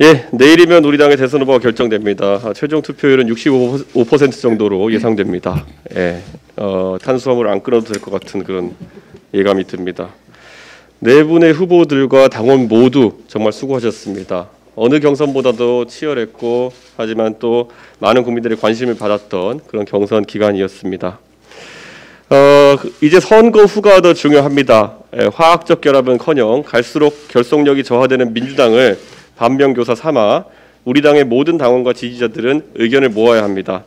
예, 내일이면 우리 당의 대선 후보가 결정됩니다. 최종 투표율은 65% 정도로 예상됩니다. 예, 탄수화물 안 끊어도 될 것 같은 그런 예감이 듭니다. 네 분의 후보들과 당원 모두 정말 수고하셨습니다. 어느 경선보다도 치열했고 하지만 또 많은 국민들의 관심을 받았던 그런 경선 기간이었습니다. 이제 선거 후가 더 중요합니다. 화학적 결합은커녕 갈수록 결속력이 저하되는 민주당을 반면교사 삼아 우리 당의 모든 당원과 지지자들은 의견을 모아야 합니다.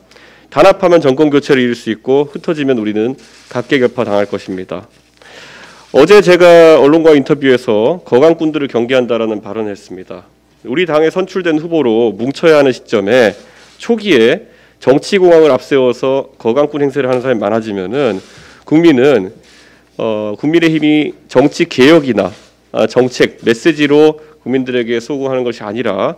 단합하면 정권 교체를 이룰 수 있고 흩어지면 우리는 각계격파 당할 것입니다. 어제 제가 언론과 인터뷰에서 거강꾼들을 경계한다라는 발언을 했습니다. 우리 당에 선출된 후보로 뭉쳐야 하는 시점에 초기에 정치공학을 앞세워서 거강꾼 행세를 하는 사람이 많아지면은 국민은 국민의힘이 정치 개혁이나 정책 메시지로 국민들에게 소구하는 것이 아니라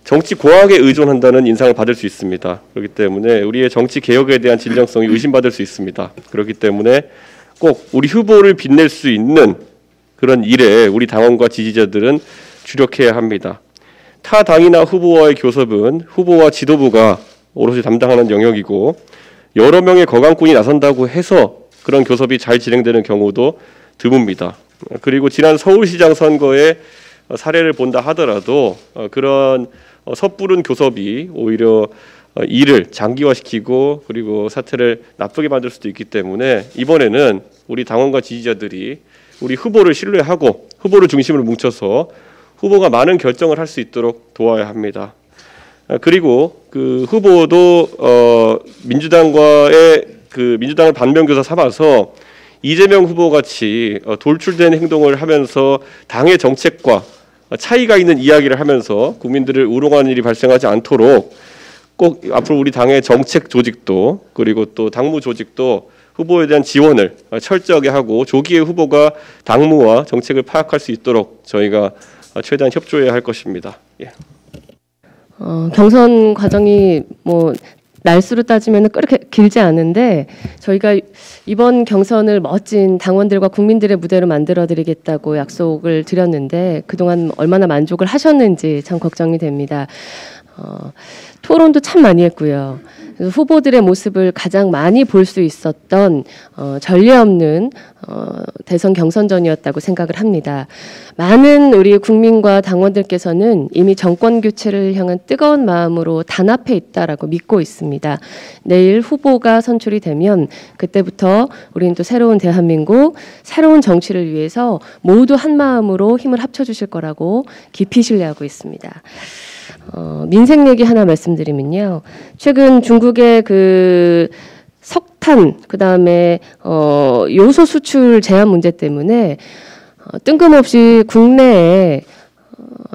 정치 공학에 의존한다는 인상을 받을 수 있습니다. 그렇기 때문에 우리의 정치 개혁에 대한 진정성이 의심받을 수 있습니다. 그렇기 때문에 꼭 우리 후보를 빛낼 수 있는 그런 일에 우리 당원과 지지자들은 주력해야 합니다. 타 당이나 후보와의 교섭은 후보와 지도부가 오롯이 담당하는 영역이고 여러 명의 거강꾼이 나선다고 해서 그런 교섭이 잘 진행되는 경우도 드뭅니다. 그리고 지난 서울시장 선거에 사례를 본다 하더라도 그런 섣부른 교섭이 오히려 일을 장기화시키고 그리고 사태를 나쁘게 만들 수도 있기 때문에 이번에는 우리 당원과 지지자들이 우리 후보를 신뢰하고 후보를 중심으로 뭉쳐서 후보가 많은 결정을 할 수 있도록 도와야 합니다. 그리고 그 후보도 민주당과의 민주당을 반면교사 삼아서 이재명 후보 같이 돌출된 행동을 하면서 당의 정책과 차이가 있는 이야기를 하면서 국민들을 우롱하는 일이 발생하지 않도록 꼭 앞으로 우리 당의 정책 조직도 그리고 또 당무 조직도 후보에 대한 지원을 철저하게 하고 조기에 후보가 당무와 정책을 파악할 수 있도록 저희가 최대한 협조해야 할 것입니다. 예. 경선 과정이 날수로 따지면 그렇게 길지 않은데 저희가 이번 경선을 멋진 당원들과 국민들의 무대로 만들어드리겠다고 약속을 드렸는데 그동안 얼마나 만족을 하셨는지 참 걱정이 됩니다. 토론도 참 많이 했고요. 후보들의 모습을 가장 많이 볼 수 있었던 전례 없는 대선 경선전이었다고 생각을 합니다. 많은 우리 국민과 당원들께서는 이미 정권 교체를 향한 뜨거운 마음으로 단합해 있다라고 믿고 있습니다. 내일 후보가 선출이 되면 그때부터 우리는 또 새로운 대한민국, 새로운 정치를 위해서 모두 한 마음으로 힘을 합쳐주실 거라고 깊이 신뢰하고 있습니다. 민생 얘기 하나 말씀드리면요. 최근 중국의 석탄, 그다음에 요소 수출 제한 문제 때문에 뜬금없이 국내에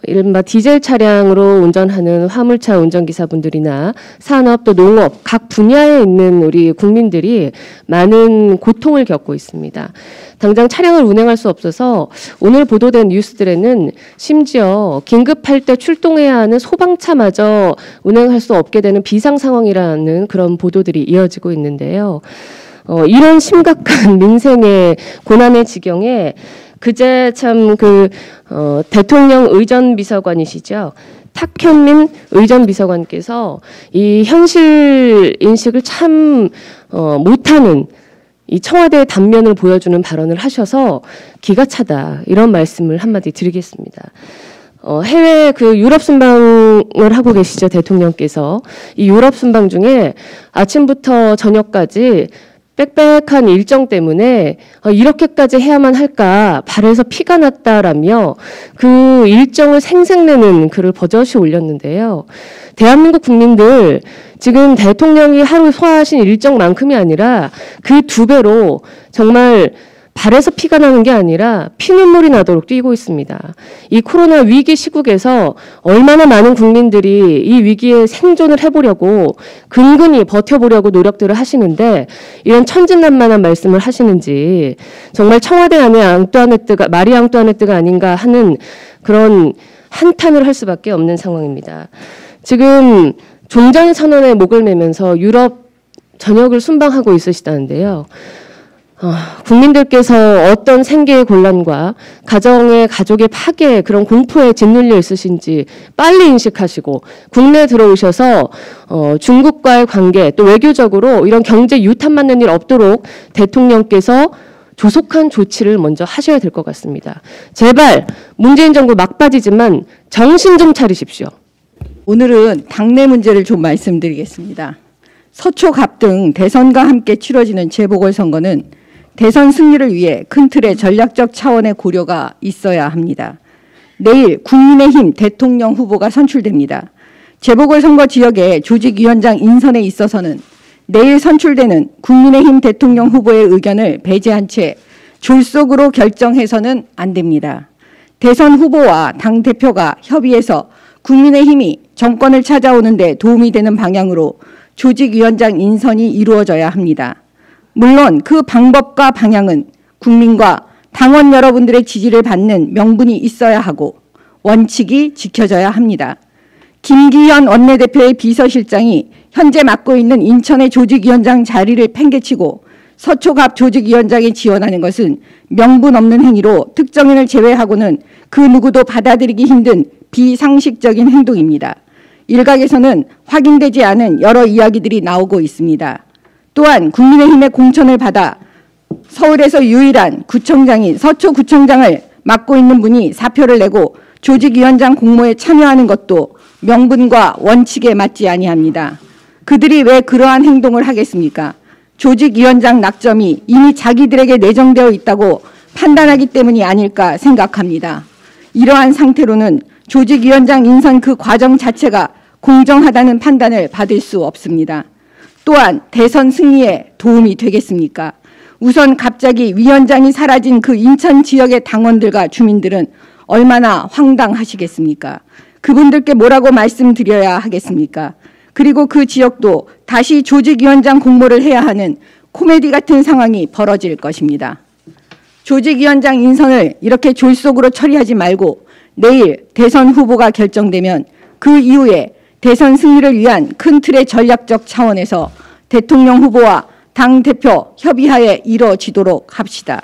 이른바 디젤 차량으로 운전하는 화물차 운전기사분들이나 산업 또 농업 각 분야에 있는 우리 국민들이 많은 고통을 겪고 있습니다. 당장 차량을 운행할 수 없어서 오늘 보도된 뉴스들에는 심지어 긴급할 때 출동해야 하는 소방차마저 운행할 수 없게 되는 비상 상황이라는 그런 보도들이 이어지고 있는데요. 이런 심각한 민생의 고난의 지경에 그제 참 대통령 의전비서관이시죠. 탁현민 의전비서관께서 이 현실 인식을 참 못하는 이 청와대의 단면을 보여주는 발언을 하셔서 기가 차다 이런 말씀을 한마디 드리겠습니다. 해외 유럽 순방을 하고 계시죠, 대통령께서. 이 유럽 순방 중에 아침부터 저녁까지 빽빽한 일정 때문에 이렇게까지 해야만 할까 발에서 피가 났다라며 그 일정을 생색내는 글을 버젓이 올렸는데요. 대한민국 국민들 지금 대통령이 하루 소화하신 일정만큼이 아니라 그 2배로 정말 발에서 피가 나는 게 아니라 피눈물이 나도록 뛰고 있습니다. 이 코로나 위기 시국에서 얼마나 많은 국민들이 이 위기에 생존을 해보려고 근근히 버텨보려고 노력들을 하시는데 이런 천진난만한 말씀을 하시는지 정말 청와대 안에 마리 앙뚜아네트가 아닌가 하는 그런 한탄을 할 수밖에 없는 상황입니다. 지금 종전선언에 목을 매면서 유럽 전역을 순방하고 있으시다는데요. 국민들께서 어떤 생계의 곤란과 가족의 파괴, 그런 공포에 짓눌려 있으신지 빨리 인식하시고 국내에 들어오셔서 중국과의 관계, 또 외교적으로 이런 경제 유탄 맞는 일 없도록 대통령께서 조속한 조치를 먼저 하셔야 될 것 같습니다. 제발 문재인 정부 막바지지만 정신 좀 차리십시오. 오늘은 당내 문제를 좀 말씀드리겠습니다. 서초 갑 등 대선과 함께 치러지는 재보궐선거는 대선 승리를 위해 큰 틀의 전략적 차원의 고려가 있어야 합니다. 내일 국민의힘 대통령 후보가 선출됩니다. 재보궐선거 지역의 조직위원장 인선에 있어서는 내일 선출되는 국민의힘 대통령 후보의 의견을 배제한 채 졸속으로 결정해서는 안 됩니다. 대선 후보와 당대표가 협의해서 국민의힘이 정권을 찾아오는 데 도움이 되는 방향으로 조직위원장 인선이 이루어져야 합니다. 물론 그 방법과 방향은 국민과 당원 여러분들의 지지를 받는 명분이 있어야 하고 원칙이 지켜져야 합니다. 김기현 원내대표의 비서실장이 현재 맡고 있는 인천의 조직위원장 자리를 팽개치고 서초갑 조직위원장에 지원하는 것은 명분 없는 행위로 특정인을 제외하고는 그 누구도 받아들이기 힘든 비상식적인 행동입니다. 일각에서는 확인되지 않은 여러 이야기들이 나오고 있습니다. 또한 국민의힘의 공천을 받아 서울에서 유일한 구청장인 서초구청장을 맡고 있는 분이 사표를 내고 조직위원장 공모에 참여하는 것도 명분과 원칙에 맞지 아니합니다. 그들이 왜 그러한 행동을 하겠습니까? 조직위원장 낙점이 이미 자기들에게 내정되어 있다고 판단하기 때문이 아닐까 생각합니다. 이러한 상태로는 조직위원장 인선 그 과정 자체가 공정하다는 판단을 받을 수 없습니다. 또한 대선 승리에 도움이 되겠습니까? 우선 갑자기 위원장이 사라진 그 인천 지역의 당원들과 주민들은 얼마나 황당하시겠습니까? 그분들께 뭐라고 말씀드려야 하겠습니까? 그리고 그 지역도 다시 조직위원장 공모를 해야 하는 코미디 같은 상황이 벌어질 것입니다. 조직위원장 인선을 이렇게 졸속으로 처리하지 말고 내일 대선 후보가 결정되면 그 이후에 대선 승리를 위한 큰 틀의 전략적 차원에서 대통령 후보와 당대표 협의하에 이뤄지도록 합시다.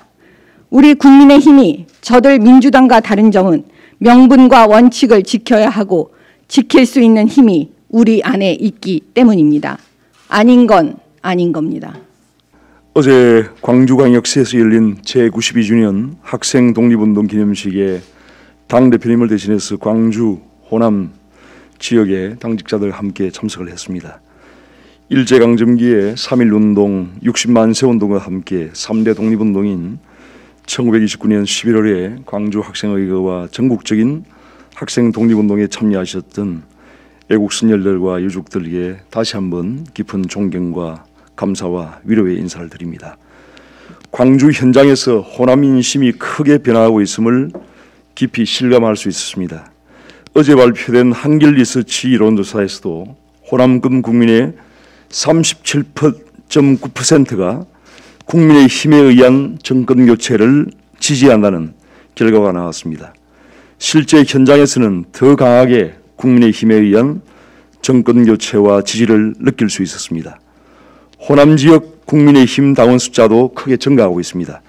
우리 국민의힘이 저들 민주당과 다른 점은 명분과 원칙을 지켜야 하고 지킬 수 있는 힘이 우리 안에 있기 때문입니다. 아닌 건 아닌 겁니다. 어제 광주광역시에서 열린 제92주년 학생 독립운동 기념식에 당대표님을 대신해서 광주, 호남 지역의 당직자들 함께 참석을 했습니다. 일제강점기의 3.1운동, 60만 세운동과 함께 3대 독립운동인 1929년 11월에 광주 학생의회와 전국적인 학생 독립운동에 참여하셨던 애국선열들과 유족들에게 다시 한번 깊은 존경과 감사와 위로의 인사를 드립니다. 광주 현장에서 호남 인심이 크게 변화하고 있음을 깊이 실감할 수 있었습니다. 어제 발표된 한길리서치 여론조사에서도 호남권 국민의 37.9%가 국민의힘에 의한 정권교체를 지지한다는 결과가 나왔습니다. 실제 현장에서는 더 강하게 국민의힘에 의한 정권교체와 지지를 느낄 수 있었습니다. 호남 지역 국민의힘 당원 숫자도 크게 증가하고 있습니다.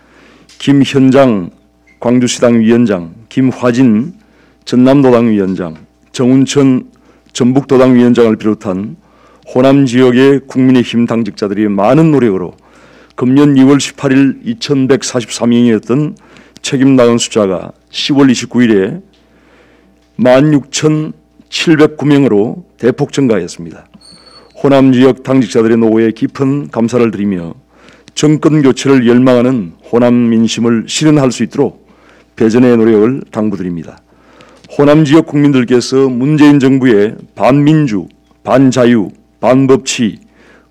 김현장 광주시당 위원장, 김화진 전남도당 위원장, 정운천 전북도당 위원장을 비롯한 호남 지역의 국민의힘 당직자들이 많은 노력으로 금년 2월 18일 2143명이었던 책임당원 숫자가 10월 29일에 16,709명으로 대폭 증가했습니다. 호남 지역 당직자들의 노고에 깊은 감사를 드리며 정권 교체를 열망하는 호남 민심을 실현할 수 있도록 배전의 노력을 당부드립니다. 호남 지역 국민들께서 문재인 정부의 반민주, 반자유, 반법치,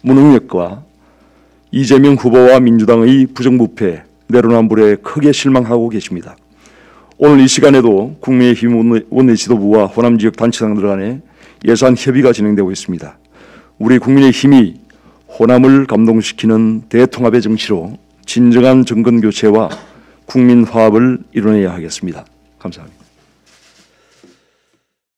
무능력과 이재명 후보와 민주당의 부정부패, 내로남불에 크게 실망하고 계십니다. 오늘 이 시간에도 국민의힘 원내지도부와 호남 지역 단체장들 간의 예산 협의가 진행되고 있습니다. 우리 국민의힘이 호남을 감동시키는 대통합의 정치로 진정한 정권 교체와 국민 화합을 이뤄내야 하겠습니다. 감사합니다.